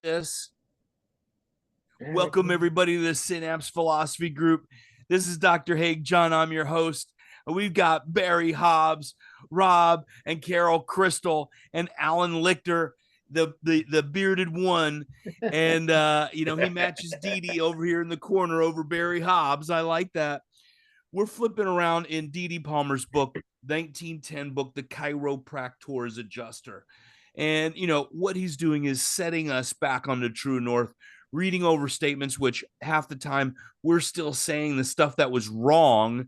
this. Welcome everybody to the Synapse Philosophy Group. This is Dr. Haig. John, I'm your host. We've got Barry Hobbs, Rob, and Carol Crystal, and Alan Lichter, the bearded one. And he matches Dee Dee over here in the corner over Barry Hobbs. I like that. We're flipping around in Dee Dee Palmer's book, 1910 book, The Chiropractor's Adjuster. And, what he's doing is setting us back on the true north, reading over statements, which half the time we're still saying the stuff that was wrong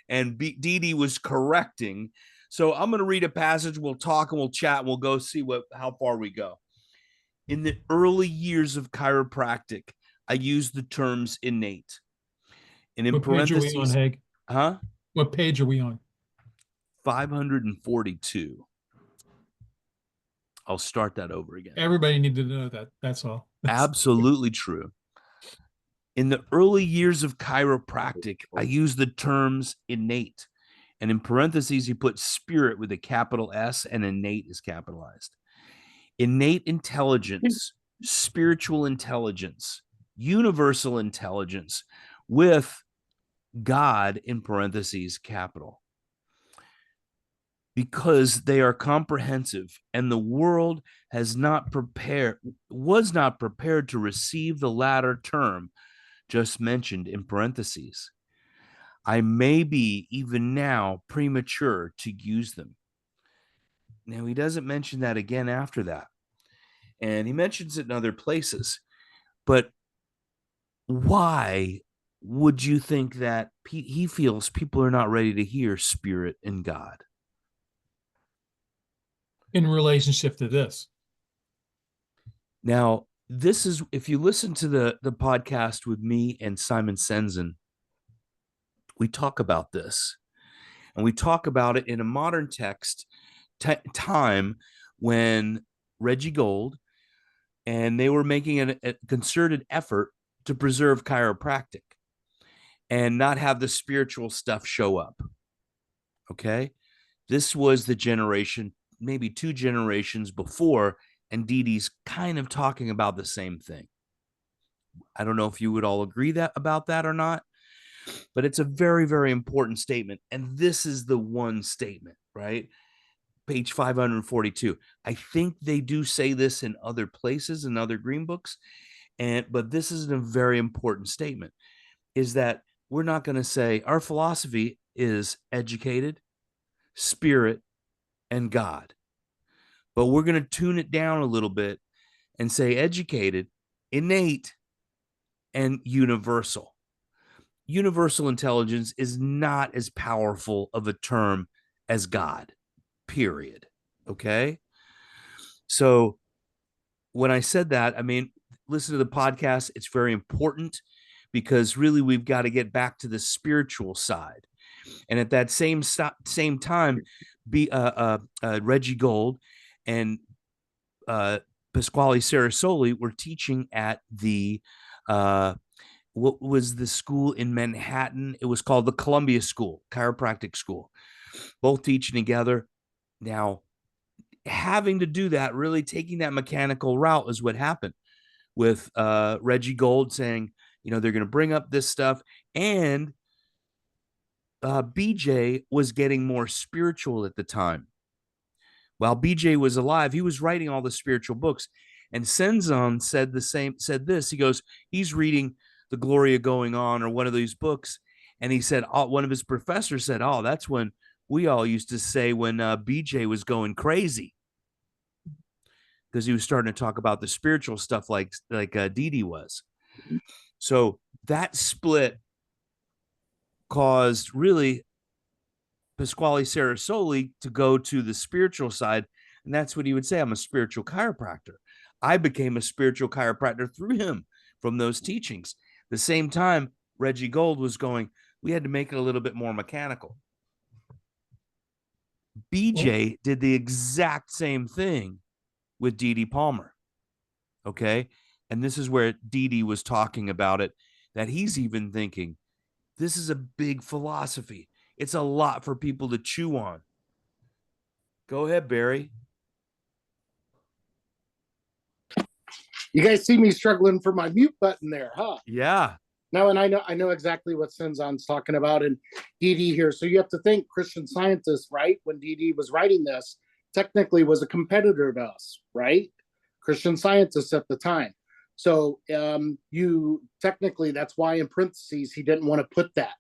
and Dee Dee was correcting. So I'm going to read a passage. We'll talk and we'll chat and we'll go see how far we go. In the early years of chiropractic, I used the terms innate. And in What page are we on, parentheses, Haig? huh? What page are we on? 542. I'll start that over again. Everybody needs to know that. That's all. Absolutely true. In the early years of chiropractic, I used the terms innate. And in parentheses, he put spirit with a capital S and innate is capitalized. Innate intelligence, spiritual intelligence, universal intelligence with God in parentheses, capital. Because they are comprehensive and the world was not prepared to receive the latter term just mentioned in parentheses. I may be even now premature to use them. Now, he doesn't mention that again after that. And he mentions it in other places. But why would you think that he feels people are not ready to hear spirit and God? In relationship to this. Now, this is, if you listen to the podcast with me and Simon Senzen, we talk about this. And we talk about it in a modern text time when Reggie Gold and they were making a concerted effort to preserve chiropractic and not have the spiritual stuff show up. Okay. This was the generation, maybe 2 generations before, and Dee Dee's kind of talking about the same thing. I don't know if you would all agree about that or not, but it's a very, very important statement. And this is the one statement, right? Page 542. I think they do say this in other places, in other green books, but this is a very important statement, is that we're not going to say our philosophy is educated, spirit, and God. But we're going to tune it down a little bit and say educated, innate, and universal. Universal intelligence is not as powerful of a term as God, period. Okay? So when I said that, I mean, listen to the podcast. It's very important because really we've got to get back to the spiritual side. And at that same time, Reggie Gold and Pasquale Sarasoli were teaching at the what was the school in Manhattan? It was called the Columbia School, Chiropractic School. Both teaching together. Now, having to do that, really taking that mechanical route is what happened with Reggie Gold saying, they're going to bring up this stuff. And BJ was getting more spiritual at the time. While BJ was alive, he was writing all the spiritual books. And Senzon said this. He goes, he's reading The Glory of Going On or one of these books. And he said, one of his professors said, that's when we all used to say when BJ was going crazy. Because he was starting to talk about the spiritual stuff like Dee Dee was. So that split caused really Pasquale Sarasoli to go to the spiritual side. And that's what he would say. I'm a spiritual chiropractor. I became a spiritual chiropractor through him from those teachings. The same time, Reggie Gold was going, we had to make it a little bit more mechanical. BJ did the exact same thing with Dee Dee Palmer. Okay. And this is where Dee Dee was talking about it, that he's even thinking, this is a big philosophy. It's a lot for people to chew on. Go ahead, Barry. You guys see me struggling for my mute button there, huh? Yeah. No, and I know exactly what Senzon's talking about, and DD here. So you have to think Christian Scientist, right? When DD was writing this, technically was a competitor to us, right? Christian Scientist at the time. So you technically, that's why in parentheses he didn't want to put that.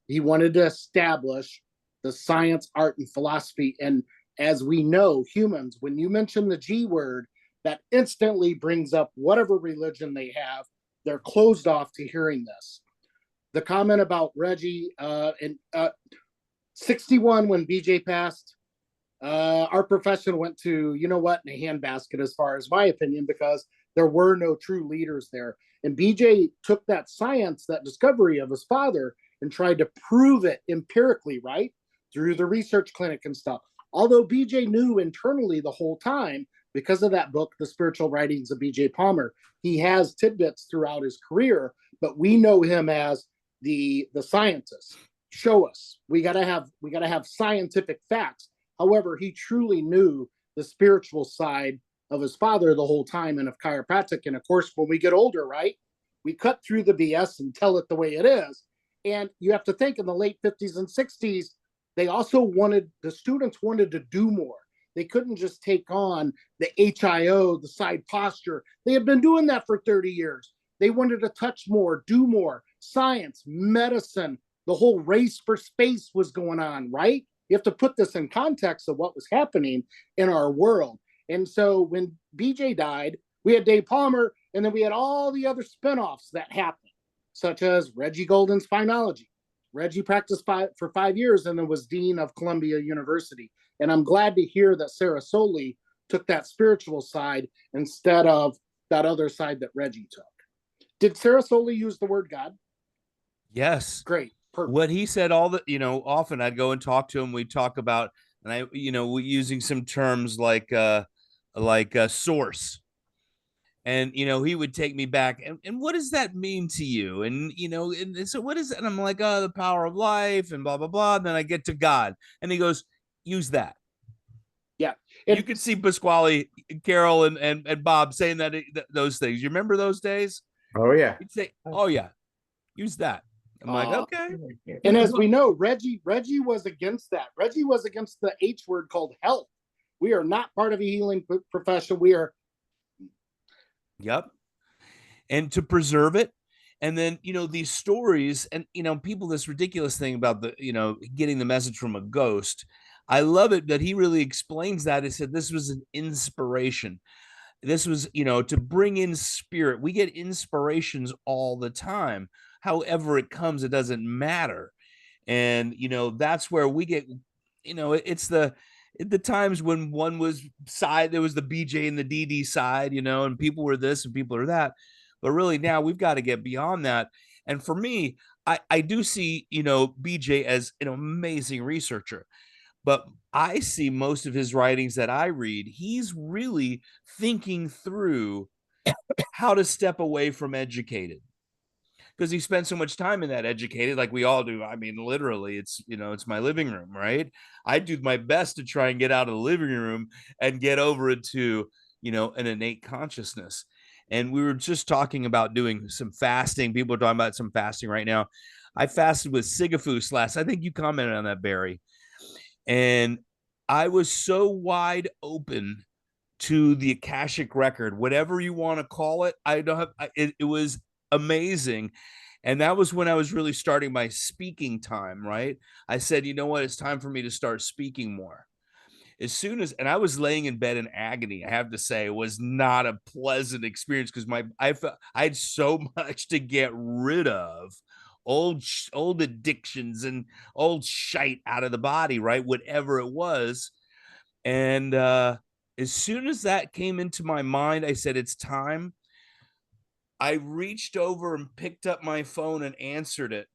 He wanted to establish the science, art, and philosophy. And as we know, humans, when you mention the G word, that instantly brings up whatever religion they have. They're closed off to hearing this. The comment about Reggie in 61 when BJ passed, our profession went to, you know what, in a handbasket as far as my opinion, because there were no true leaders there. And BJ took that science, that discovery of his father, and tried to prove it empirically, right? Through the research clinic and stuff. Although BJ knew internally the whole time, because of that book, The Spiritual Writings of BJ Palmer, he has tidbits throughout his career, but we know him as the scientist. Show us. We gotta have scientific facts. However, he truly knew the spiritual side of his father the whole time and of chiropractic. And of course, when we get older, right, we cut through the BS and tell it the way it is. And you have to think in the late 50s and 60s, the students wanted to do more. They couldn't just take on the HIO, the side posture. They had been doing that for 30 years. They wanted to touch more, do more. Science, medicine, the whole race for space was going on, right? You have to put this in context of what was happening in our world. And so when BJ died, we had Dave Palmer, and then we had all the other spinoffs that happened, such as Reggie Golden's Phynology. Reggie practiced for 5 years and then was dean of Columbia University. And I'm glad to hear that Sarah Soli took that spiritual side instead of that other side that Reggie took. Did Sarah Soli use the word God? Yes. Great. Perfect. What he said, often I'd go and talk to him. We'd talk about, and using some terms like source. And, he would take me back. And what does that mean to you? And so what is it? And I'm like, oh, the power of life and blah, blah, blah. And then I get to God. And he goes, use that. Yeah. You could see Pasquale, Carol, and Bob saying those things. You remember those days? Oh, yeah. He'd say, oh, yeah, use that. I'm like, okay. And as we know, Reggie was against that. Reggie was against the H word called health. We are not part of a healing profession. We are. Yep. And to preserve it. And then, these stories and, people, this ridiculous thing about getting the message from a ghost. I love it that he really explains that. He said this was an inspiration. This was, to bring in spirit. We get inspirations all the time. However it comes, it doesn't matter. And, that's where we get, it's the times when one was side, there was the BJ and the DD side, and people were this and people are that. But really now we've got to get beyond that. And for me, I do see, BJ as an amazing researcher. But I see most of his writings that I read, he's really thinking through how to step away from educated, because he spent so much time in that educated, like we all do. I mean, literally, it's my living room, right? I do my best to try and get out of the living room and get over into an innate consciousness. And we were just talking about doing some fasting. People are talking about some fasting right now. I fasted with Sigafus last. I think you commented on that, Barry. And I was so wide open to the Akashic record, whatever you want to call it. I don't have it was amazing. And that was when I was really starting my speaking time, right? I said, you know what? It's time for me to start speaking more. As soon as, and I was laying in bed in agony, I have to say, it was not a pleasant experience because I had so much to get rid of, old addictions and old shite out of the body, right? Whatever it was. And as soon as that came into my mind, I said, it's time. I reached over and picked up my phone and answered it.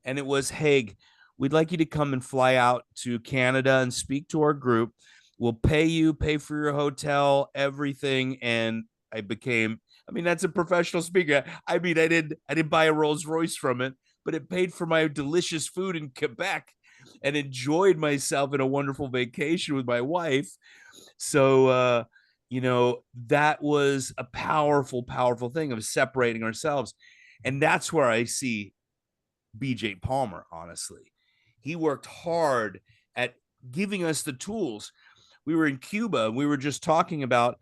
And it was, Haig, we'd like you to come and fly out to Canada and speak to our group. We'll pay for your hotel, everything. And that's a professional speaker. I didn't buy a Rolls Royce from it, but it paid for my delicious food in Quebec and enjoyed myself in a wonderful vacation with my wife. So that was a powerful, powerful thing of separating ourselves. And that's where I see BJ Palmer, honestly. He worked hard at giving us the tools. We were in Cuba and we were just talking about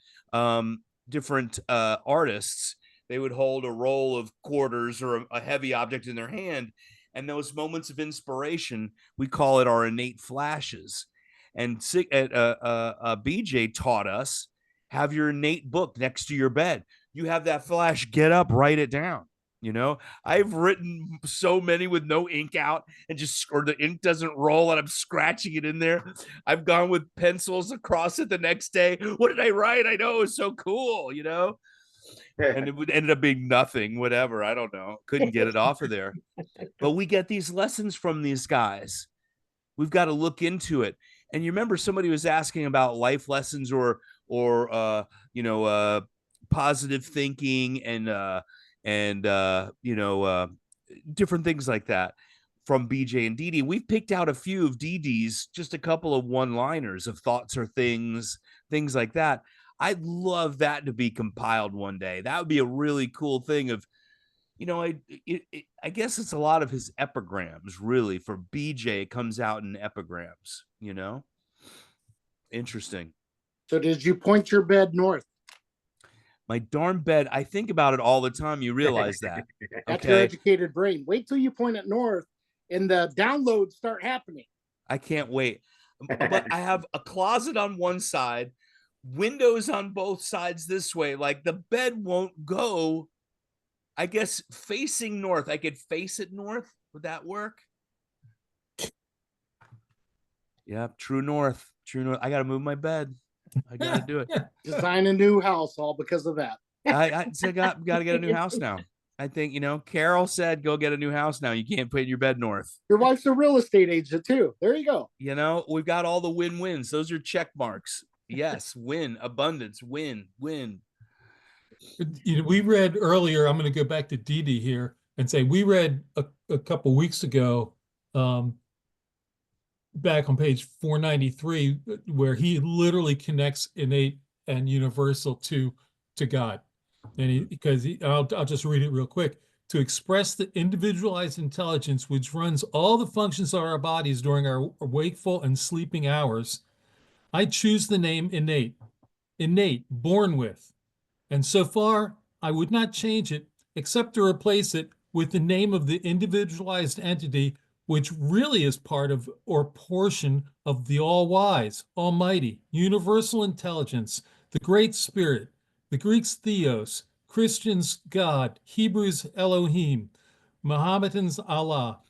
different artists. They would hold a roll of quarters or a heavy object in their hand. And those moments of inspiration, we call it our innate flashes. And BJ taught us, have your innate book next to your bed. You have that flash, get up, write it down. I've written so many with no ink out and or the ink doesn't roll and I'm scratching it in there. I've gone with pencils across it the next day. What did I write? I know, it was so cool, and it ended up being nothing, whatever. I don't know. Couldn't get it off of there. But we get these lessons from these guys. We've got to look into it. And you remember somebody was asking about life lessons or positive thinking and different things like that from BJ and Dee Dee. We've picked out a few of Dee Dee's, just a couple of one-liners of thoughts or things like that. I'd love that to be compiled one day. That would be a really cool thing of, I guess it's a lot of his epigrams, really. For BJ, it comes out in epigrams, Interesting. So did you point your bed north? My darn bed. I think about it all the time. You realize that. That's your educated brain. Wait till you point it north and the downloads start happening. I can't wait. But I have a closet on one side, windows on both sides this way. Like the bed won't go, I guess, facing north. I could face it north. Would that work? Yeah, true north. True north. I got to move my bed. I got to do it. Design a new house all because of that. I got to get a new house now. I think, Carol said, go get a new house now. You can't put your bed north. Your wife's a real estate agent too. There you go. We've got all the win-wins. Those are check marks. Yes. Win, abundance, win. We read earlier, I'm going to go back to Dee Dee here and say, we read a couple weeks ago, back on page 493, where he literally connects innate and universal to God. And I'll just read it real quick. To express the individualized intelligence which runs all the functions of our bodies during our wakeful and sleeping hours, I choose the name innate, born with. And so far, I would not change it except to replace it with the name of the individualized entity which really is part of or portion of the all-wise, almighty, universal intelligence, the great spirit, the Greeks theos, Christians God, Hebrews Elohim, Mohammedans Allah,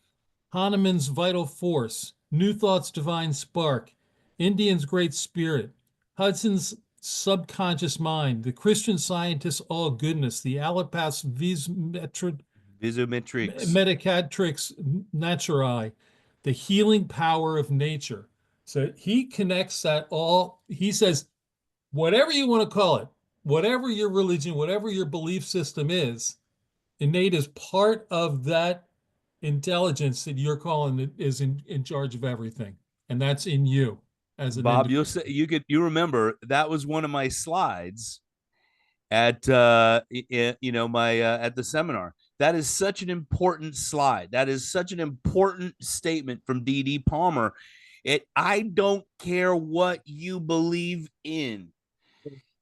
Hahnemann's vital force, New Thought's divine spark, Indians great spirit, Hudson's subconscious mind, the Christian scientists all goodness, the Allopath's Visometrics, Medicatrix Naturae, the healing power of nature. So he connects that all. He says, whatever you want to call it, whatever your religion, whatever your belief system is, innate is part of that intelligence that you're calling it is in charge of everything. And that's in you as an Bob, individual. you remember that was one of my slides at my at the seminar. That is such an important slide. That is such an important statement from Dee Dee Palmer. I don't care what you believe in.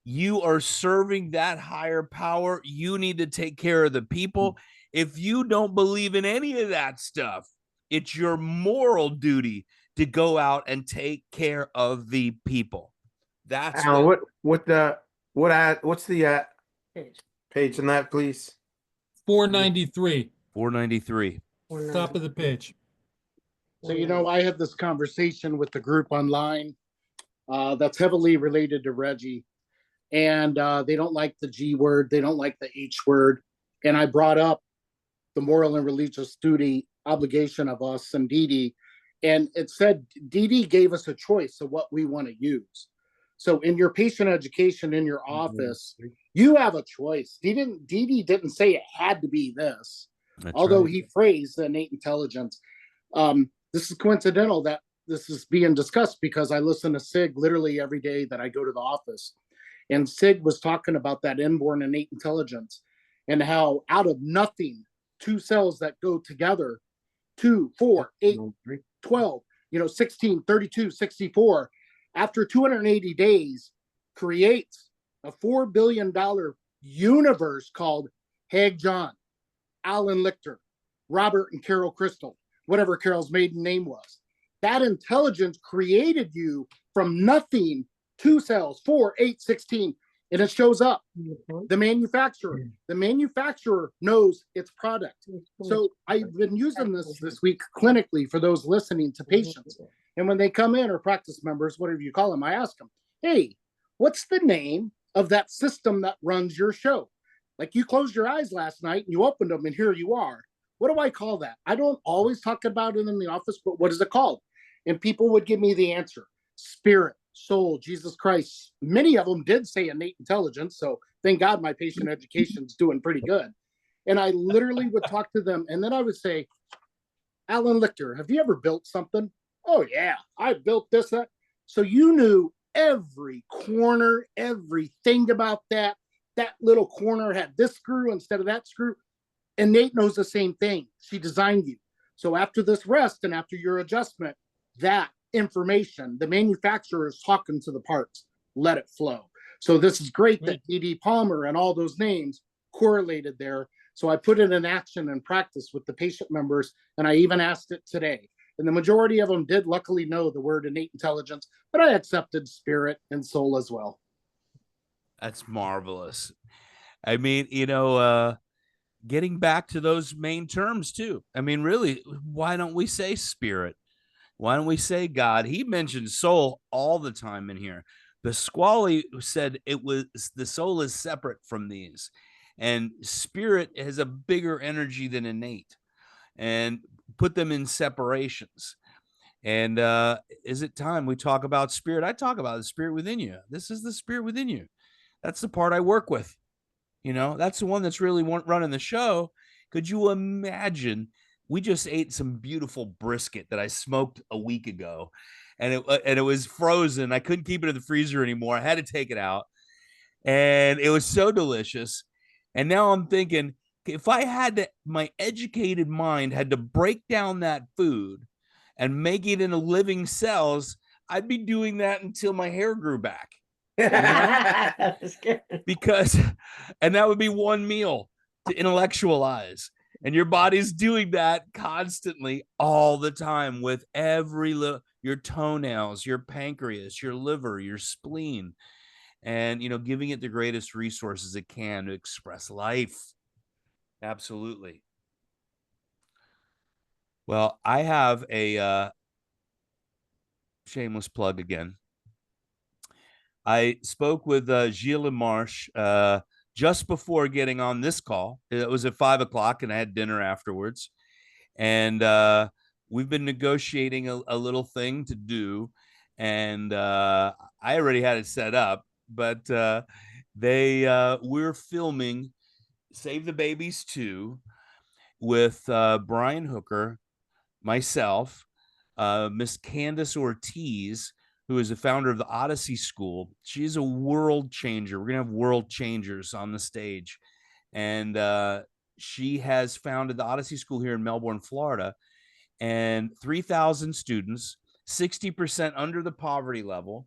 You are serving that higher power. You need to take care of the people. If you don't believe in any of that stuff, it's your moral duty to go out and take care of the people. That's what's the page on that, please? 493. 493. Top of the page. So, I had this conversation with the group online that's heavily related to Reggie. And they don't like the G word. They don't like the H word. And I brought up the moral and religious duty obligation of us and Dee Dee. And it said Dee Dee gave us a choice of what we want to use. So in your patient education in your office, you have a choice. Dee Dee didn't say it had to be this, although he phrased the innate intelligence. This is coincidental that this is being discussed because I listen to SIG literally every day that I go to the office. And Sig was talking about that inborn innate intelligence and how out of nothing, two cells that go together, 2, 4, 8, 12, 16, 32, 64, after 280 days, creates a $4 billion universe called Haig John, Alan Lichter, Robert and Carol Crystal, whatever Carol's maiden name was. That intelligence created you from nothing, 2 cells, 4, 8, 16, and it shows up. The manufacturer knows its product. So I've been using this week clinically for those listening to patients. And when they come in, or practice members, whatever you call them, I ask them, hey, what's the name of that system that runs your show? Like, you closed your eyes last night and you opened them and here you are. What do I call that? I don't always talk about it in the office, but what is it called? And people would give me the answer: spirit, soul, Jesus Christ. Many of them did say innate intelligence. So thank God my patient education's doing pretty good. And I literally would talk to them, and then I would say, Alan Lichter, have you ever built something? Oh yeah, I built this, that. So you knew every corner, everything about that. That little corner had this screw instead of that screw. And Nate knows the same thing. She designed you. So after this rest and after your adjustment, that information, the manufacturer is talking to the parts. Let it flow. So this is great that D.D. Palmer and all those names correlated there. So I put it in action and practice with the patient members, and I even asked it today. And the majority of them did luckily know the word innate intelligence, but I accepted spirit and soul as well. That's marvelous. I mean, getting back to those main terms too. I mean, really, why don't we say spirit? Why don't we say God? He mentioned soul all the time in here. Pasquale said the soul is separate from these, and spirit has a bigger energy than innate, and put them in separations. And is it time we talk about spirit? I talk about the spirit within you. This is the spirit within you. That's the part I work with. That's the one that's really running the show. Could you imagine? We just ate some beautiful brisket that I smoked a week ago, and it was frozen. I couldn't keep it in the freezer anymore. I had to take it out, and it was so delicious. And now I'm thinking, if I had to, my educated mind had to break down that food and make it into living cells, I'd be doing that until my hair grew back. Because, and that would be one meal to intellectualize. And your body's doing that constantly all the time with your toenails, your pancreas, your liver, your spleen, and, giving it the greatest resources it can to express life. Absolutely. Well, I have a shameless plug again. I spoke with Gilles Marsh just before getting on this call. It was at 5:00, and I had dinner afterwards. And we've been negotiating a little thing to do, and I already had it set up. But we're filming Save the Babies 2 with Brian Hooker, myself, Miss Candace Ortiz, who is the founder of the Odyssey School. She's a world changer. We're going to have world changers on the stage. And she has founded the Odyssey School here in Melbourne, Florida, and 3,000 students, 60% under the poverty level,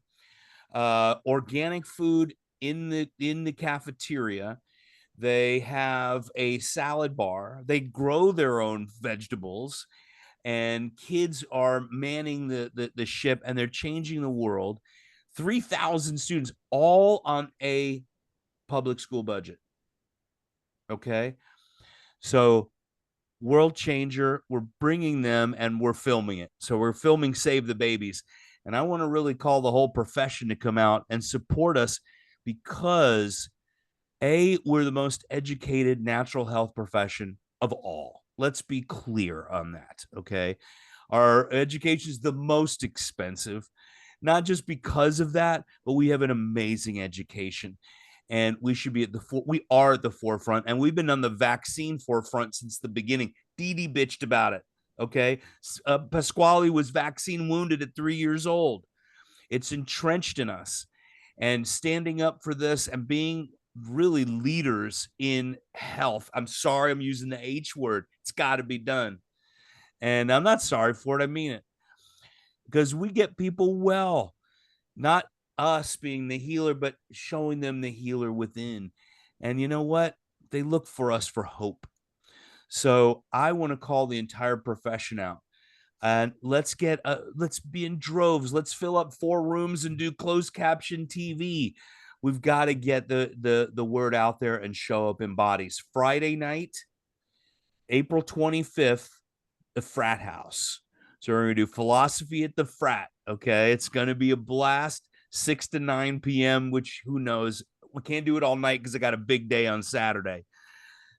organic food in the cafeteria. They have a salad bar. They grow their own vegetables, and kids are manning the ship, and they're changing the world. 3,000 students, all on a public school budget. Okay. So world changer, we're bringing them and we're filming it. So we're filming Save the Babies. And I want to really call the whole profession to come out and support us, because we're the most educated natural health profession of all. Let's be clear on that. Okay. Our education is the most expensive, not just because of that, but we have an amazing education, and we should be we are at the forefront, and we've been on the vaccine forefront since the beginning. Dee Dee bitched about it. Okay. Pasquale was vaccine wounded at 3 years old. It's entrenched in us. and standing up for this and being really leaders in health. I'm sorry I'm using the H word. It's got to be done. And I'm not sorry for it. I mean it. Because we get people well, not us being the healer, but showing them the healer within. And you know what? They look for us for hope. So I want to call the entire profession out. And let's be in droves. Let's fill up 4 rooms and do closed caption TV. We've got to get the word out there and show up in bodies. Friday night, April 25th, the frat house. So we're going to do philosophy at the frat. Okay. It's going to be a blast, 6 to 9 p.m., which who knows? We can't do it all night because I got a big day on Saturday.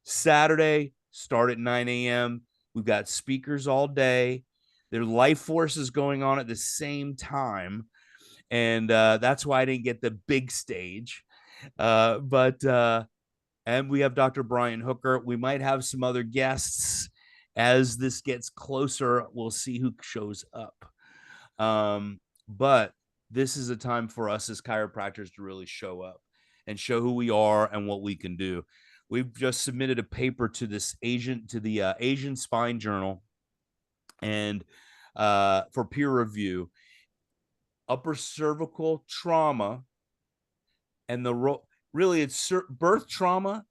Saturday, start at 9 a.m. We've got speakers all day. There are life forces going on at the same time. And that's why I didn't get the big stage. And we have Dr. Brian Hooker. We might have some other guests. As this gets closer, we'll see who shows up. But this is a time for us as chiropractors to really show up and show who we are and what we can do. We've just submitted a paper to the Asian Spine Journal, and for peer review, upper cervical trauma and the role. Really, it's birth trauma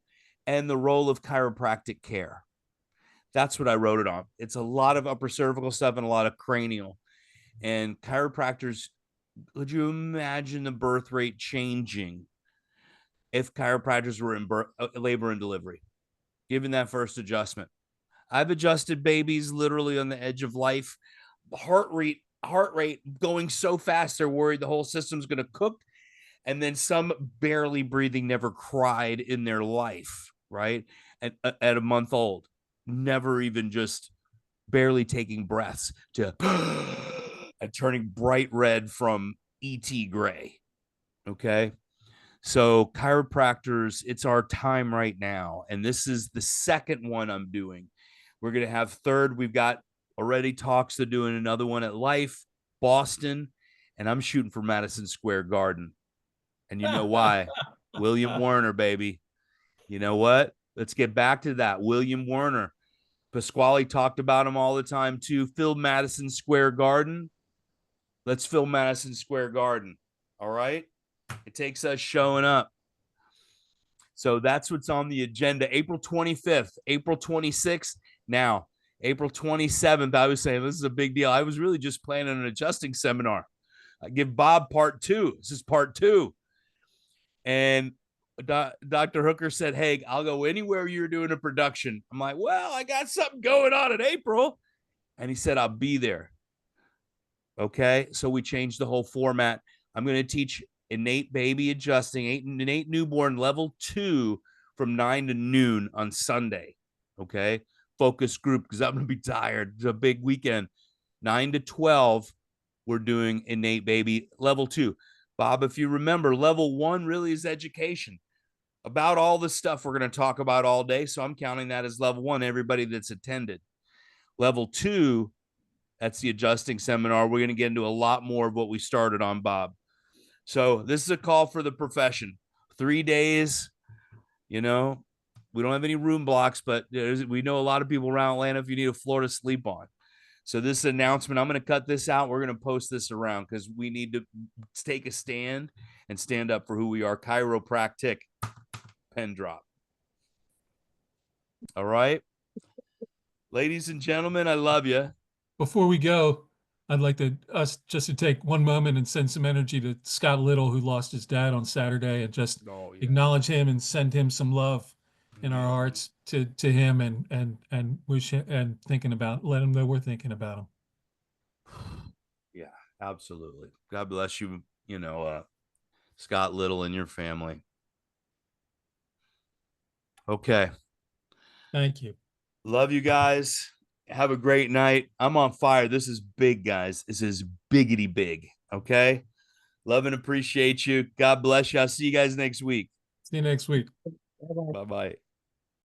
and the role of chiropractic care. That's what I wrote it on. It's a lot of upper cervical stuff and a lot of cranial. And chiropractors, could you imagine the birth rate changing if chiropractors were in labor and delivery, given that first adjustment? I've adjusted babies literally on the edge of life. Heart rate going so fast, they're worried the whole system's going to cook. And then some barely breathing, never cried in their life, right? At a month old, never even just barely taking breaths to and turning bright red from E.T. gray. Okay. So chiropractors, it's our time right now. And this is the second one I'm doing. We're going to have third. We've got already talks to doing another one at Life, Boston, and I'm shooting for Madison Square Garden. And you know why? William Werner, baby. You know what? Let's get back to that. William Werner. Pasquale talked about him all the time too. Fill Madison Square Garden. Let's fill Madison Square Garden. All right? It takes us showing up. So that's what's on the agenda. April 25th, April 26th. Now, April 27th, I was saying this is a big deal. I was really just planning an adjusting seminar. I give Bob part 2. This is part 2. And Dr. Hooker said, "Hey, I'll go anywhere you're doing a production." I'm like, "Well, I got something going on in April." And he said, "I'll be there." Okay. So we changed the whole format. I'm going to teach innate baby adjusting, innate newborn level 2 from 9 to noon on Sunday. Okay. Focus group, because I'm going to be tired. It's a big weekend. 9 to 12, we're doing innate baby level 2. Bob, if you remember, level 1 really is education about all the stuff we're going to talk about all day. So I'm counting that as level 1, everybody that's attended. Level 2, that's the adjusting seminar. We're going to get into a lot more of what we started on, Bob. So this is a call for the profession. 3 days, we don't have any room blocks, but we know a lot of people around Atlanta if you need a floor to sleep on. So this announcement, I'm going to cut this out. We're going to post this around because we need to take a stand and stand up for who we are. Chiropractic, pen drop. All right. Ladies and gentlemen, I love you. Before we go, I'd like us to take one moment and send some energy to Scott Little, who lost his dad on Saturday, and just acknowledge him and send him some love in our hearts to him, and wish him, and let him know we're thinking about him. Yeah, absolutely. God bless you, Scott Little and your family. Okay. Thank you. Love you guys. Have a great night. I'm on fire. This is big, guys. This is biggity big. Okay. Love and appreciate you. God bless you. I'll see you guys next week. See you next week. Bye-bye.